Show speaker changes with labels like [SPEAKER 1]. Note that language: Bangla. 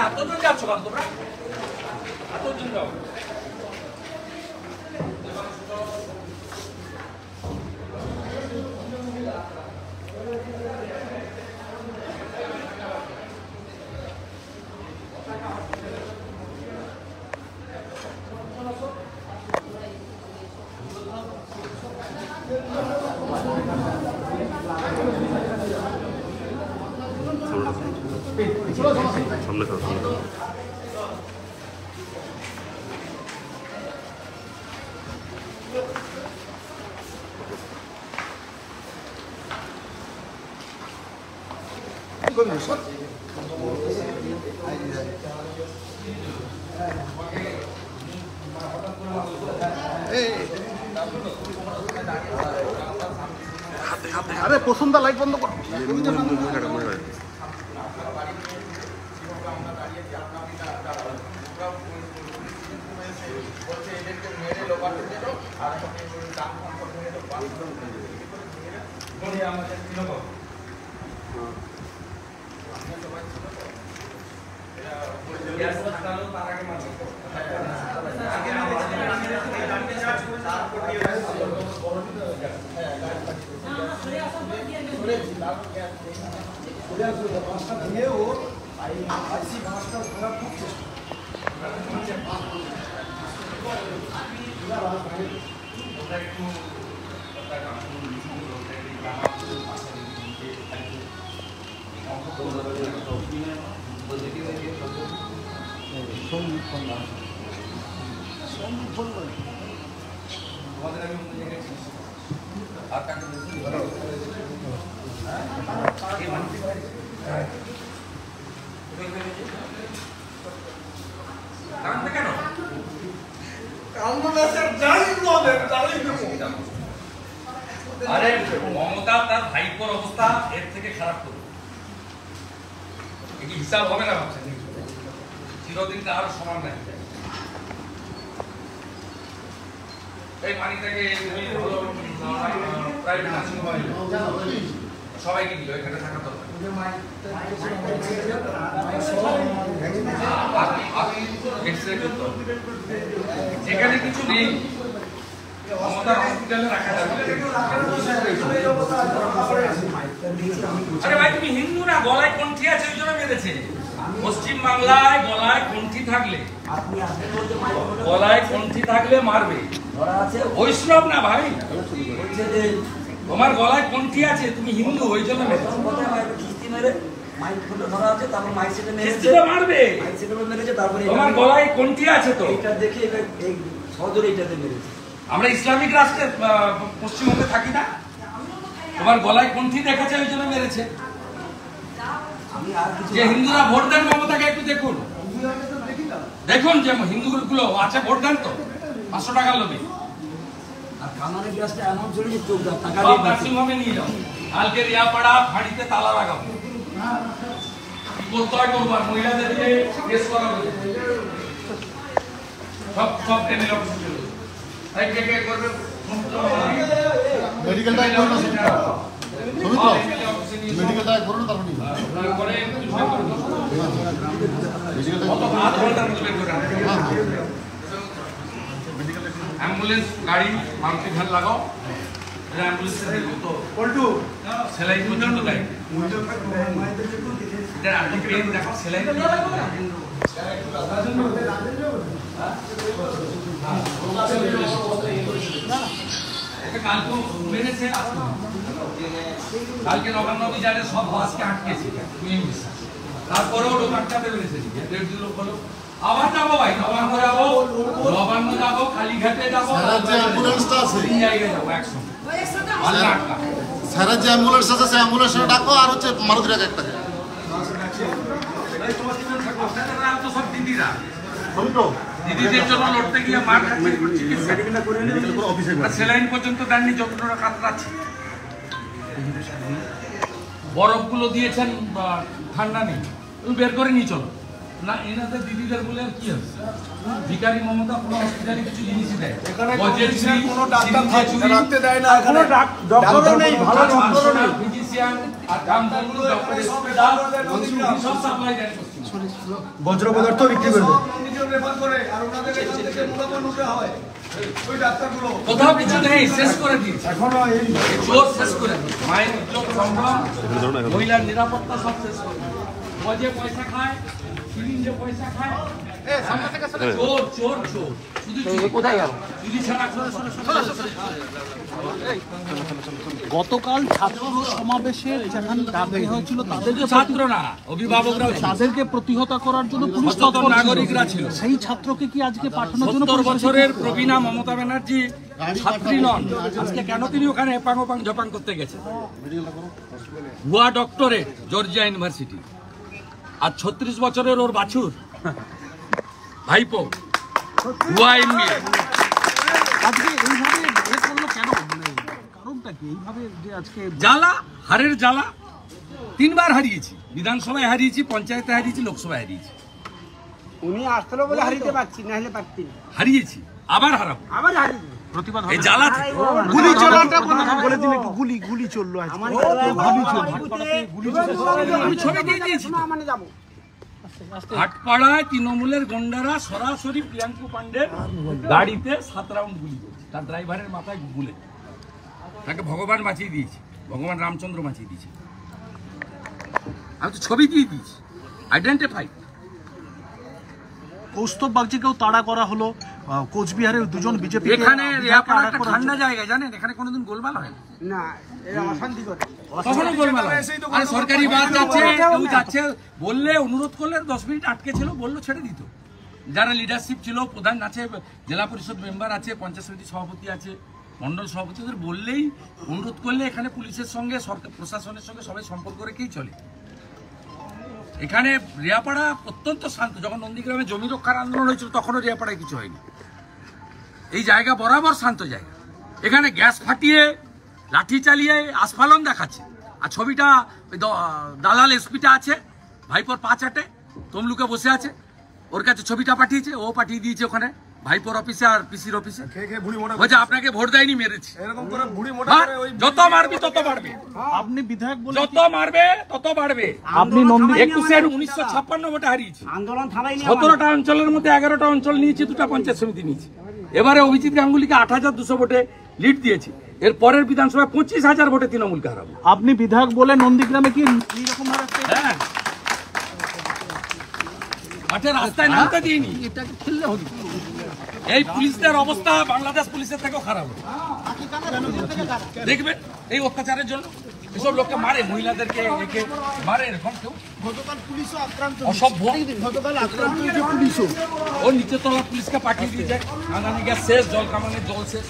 [SPEAKER 1] এতজন যাচ্ছ কেন তোমরা? এতজন যাও
[SPEAKER 2] সামনে
[SPEAKER 3] আরে প্রথমটা লাইট বন্ধ করো। আরে মমতা তার ভাইপোর অবস্থা এর থেকে খারাপ করবে, কি হিসাব হবে না ভাবছেন? চিরদিন তার সমান নাই। এই পানিটাকে প্রাইভেট নার্সিং হোমে সবাইকে দিল, এখানে থাকা দরকার। যেখানে কিছু নেই মমতার হসপিটালে রাখা যাবে। আরে ভাই তুমি হিন্দু না, গলায় কণ্ঠি আছে ওই জন্য মেরেছে। পশ্চিম বাংলায় গলায় কণ্ঠি থাকলে, গলায় কণ্ঠি থাকলে মারবে। বৈষ্ণব না ভাই, তোমার গলায় কণ্ঠি আছে, তুমি হিন্দু ওই জন্য মেরেছে। তোমার গলায় কণ্ঠি আছে তো, আমরা ইসলামিক রাষ্ট্রে পশ্চিমবঙ্গে থাকি না, তোমার গলায় কণ্ঠি দেখাচ্ছে ওই জন্য মেরেছে। যে হিন্দুরা ভোট দেন মমতাকে একটু দেখুন, দেখুন যে হিন্দুগুলো আছে ভোট দেন তো 500 টাকার লোভে। নিয়ে যাও, কালকে রিয়াপাড়া ফাঁড়িতে তালা লাগাবো, বলতে হয় করবো, মহিলাদেরকে কেস করা হবে, সব টেনে মেডিকেলটা করুন না, মেডিকেলটা করুন তারপরে
[SPEAKER 1] অ্যাম্বুলেন্স গাড়ি মারুতি ভ্যান লাগাও, সেলাই পর্যন্ত দেয়। দেখো সেলাই কালকে মেরেছে, কালকে নবান্ন অভিযানে সব বাসকে আটকেছে, তারপরেও লোক আটকাতে পেরেছে। 1.5 লক্ষ লোক। আবার যাবো ভাই, নবান্ন যাবো, কালীঘাটে যাবো,
[SPEAKER 3] অ্যাম্বুলেন্সটা আছে
[SPEAKER 1] তিন জায়গায় যাবো একসঙ্গে।
[SPEAKER 3] স্যারের যে অ্যাম্বুলেন্স আছে সেই অ্যাম্বুলেন্সটা ডাকো, আর হচ্ছে মারুতি রাখো একটা।
[SPEAKER 1] সব দিদিরা, দিদিদের জন্য লড়তে গিয়ে মার খাচ্ছে, সেলাইন পর্যন্ত দেননি, যতটা কাতরাচ্ছে। বরফগুলো দিয়েছেন, ঠান্ডা নেই, তুমি বের করে নিয়ে চলো। না এনাদের দিদিদের বলে আর কি হচ্ছে ভিখারি মমতা কোনো হসপিটালে কিছু জিনিসই দেয়
[SPEAKER 2] এখানে কোনো ডাক্তার রাখতে দেয় না, এখানে
[SPEAKER 4] ডক্টরও নেই, ভালো ডক্টরও নেই।
[SPEAKER 1] ফিজিশিয়ান আর কামদারগুলো ডক্টর হসপিটাল সব সাপ্লাই দেয়
[SPEAKER 4] বজ্র পদার্থ বিক্রি করবে।
[SPEAKER 2] রেফার করে আর ওনাদের এখান থেকে মুনাফা নিতে হয় ওই ডাক্তারগুলো।
[SPEAKER 1] কোথাও কিছু নেই, শেষ করে দিয়েছে
[SPEAKER 4] এখনো এই
[SPEAKER 1] জোর শেষ করে দিয়েছে। মায়ের উদ্যোগ সম্ভ্রম, মহিলার নিরাপত্তা সব শেষ করে দিয়েছে। যে পয়সা খায়, সিলিন্ডে পয়সা খায়, চোর চোর চোর, শুধু কোথায় গেল চুরি ছাড়া
[SPEAKER 5] গতকাল ছাত্র সমাবেশের যেখানে ডাক দেওয়া হয়েছিল তাদেরকে
[SPEAKER 1] ছাত্র না অভিভাবকরা
[SPEAKER 5] তাদেরকে প্রতিহত করার জন্য পুলিশ
[SPEAKER 1] সচেতন
[SPEAKER 5] তৎপর ছিল।
[SPEAKER 1] নাগরিকরা ছিল।
[SPEAKER 5] সেই ছাত্রকে কি আজকে পাঠানোর জন্য
[SPEAKER 1] 70
[SPEAKER 5] পুলিশ
[SPEAKER 1] বছরের প্রবীণা মমতা ব্যানার্জি ছাত্রী নন, আজকে কেন তিনি ওখানে এপাং ওপাং জপাং করতে গেছেন? ভুয়া ডক্টরেট জর্জিয়া ইউনিভার্সিটি, আর 36 বছরের ওর বাছুর ভাইপো ভুয়া এমবিএ।
[SPEAKER 5] আজকে এইভাবে এ করলো কেন? মানে কারণটা কি এইভাবে যে আজকে
[SPEAKER 1] জ্বালা, হারের জ্বালা। 3 বার হারিয়েছি, বিধানসভায় হারিয়েছি, পঞ্চায়েতে হারিয়েছি, লোকসভায় হারিয়েছি।
[SPEAKER 6] উনি আসলো বলে হারিতে পারছি, না হলে পারছি না।
[SPEAKER 1] হারিয়েছি, আবার হারাবো।
[SPEAKER 6] আবার হারিয়ে
[SPEAKER 5] প্রতিবাদ
[SPEAKER 1] এই জ্বালা থেকে।
[SPEAKER 5] গুলি চলাটা বলে দিন একটু। গুলি চললো আজকে।
[SPEAKER 6] আমার
[SPEAKER 1] আমি ছবি দিয়ে দিয়েছি তো।
[SPEAKER 6] মানে যাবো
[SPEAKER 1] হাটপাড়ায় তৃণমূলের গন্ডারা সরাসরি প্রিয়াঙ্কু পান্ডের গাড়িতে 7 রাউন্ড গুলি করেছে, তার ড্রাইভারের মাথায় গুলে। তাকে ভগবান বাঁচিয়ে দিয়েছে, ভগবান রামচন্দ্র বাঁচিয়ে দিয়েছে। আমি তো ছবি দিয়ে দিয়েছি, আইডেন্টিফাই।
[SPEAKER 5] কৌস্তব বাগচিকেও তাড়া করা হলো। কোচবিহারের দুজন বিজেপি
[SPEAKER 1] এখানে রেয়াপাড়া একটা ঠান্ডা জায়গা, জানেন এখানে কোনোদিন গোলমাল হয় না।
[SPEAKER 6] না, এরা অশান্তি করে।
[SPEAKER 1] কখনো গোলমাল হয় না। আরে সরকারি বাস যাচ্ছে, কেউ যাচ্ছে বললে, অনুরোধ করলে 10 মিনিট আটকে ছিল, বললো ছেড়ে দিত। যারা লিডারশিপ ছিল, প্রধান আছে, জেলা পরিষদ মেম্বার আছে, পঞ্চায়েত সমিতি সভাপতি আছে, মন্ডল সভাপতি, ওদের বললেই, অনুরোধ করলে এখানে পুলিশের সঙ্গে সরকার প্রশাসনের সঙ্গে সবাই সম্পর্ক রেখেই চলে। এখানে রেয়াপাড়া অত্যন্ত শান্ত। যখন নন্দীগ্রামে জমি রক্ষার আন্দোলন হয়েছিল তখনও রেয়াপাড়ায় কিছু হয়নি। এই জায়গা বরাবর শান্ত জায়গা। এখানে গ্যাস ফাটিয়ে, লাঠি চালিয়ে আস্ফালন দেখাচ্ছে। আর ছবিটা ওই দালাল এসপিটা আছে, ভাইপোর 5 আটে তমলুকে বসে আছে, ওর কাছে ছবিটা পাঠিয়েছে, ও পাঠিয়ে দিয়েছে ওখানে ভাইপোর অফিসে আর পিসির অফিসে।
[SPEAKER 2] খেয়ে ভুড়ি মোটা
[SPEAKER 1] বলছে আপনাকে ভোট দেয়নি, মেরেছে।
[SPEAKER 2] এরকম করে ভুড়ি মোটা
[SPEAKER 1] হ্যাঁ,
[SPEAKER 2] করে ওই
[SPEAKER 1] যত মারবি তত বাড়বে,
[SPEAKER 5] আপনি বিধায়ক বলে
[SPEAKER 1] যত মারবে তত বাড়বে।
[SPEAKER 5] আপনি নন্দী
[SPEAKER 1] 1956 ভোটে হারিয়েছি।
[SPEAKER 6] আন্দোলন থামাইনি।
[SPEAKER 1] 17টা অঞ্চলের মধ্যে 11টা অঞ্চল নিয়েছি, 2টা পঞ্চায়েত সমিতি নিয়েছি। এবারে অভিজিৎ গাঙ্গুলিকে 8,200 ভোটে লিড দিয়েছি। এর পরের বিধানসভায় 25,000 ভোটে তৃণমূলকে হারাবো।
[SPEAKER 5] আপনি বিধায়ক বলে নন্দীগ্রামে কি এইরকম ভাবে
[SPEAKER 1] হ্যাঁ, মাঠে রাস্তায় নামতে দিইনি।
[SPEAKER 5] এটাকে খেললে হবে?
[SPEAKER 1] এই পুলিশদের অবস্থা বাংলাদেশ পুলিশের থেকেও খারাপ হবে। দেখবেন এই অত্যাচারের জন্য এসব লোককে মারে, মহিলাদেরকে একে মারে, এরকম কেউ
[SPEAKER 4] গতকাল পুলিশও আক্রান্ত,
[SPEAKER 1] অসভ্য।
[SPEAKER 4] গতকাল আক্রান্ত হয়েছে পুলিশও।
[SPEAKER 1] ও নিচে তলা পুলিশকে পাঠিয়ে দিয়েছে, আনানি গ্যাস শেষ, জল কামানের জল শেষ।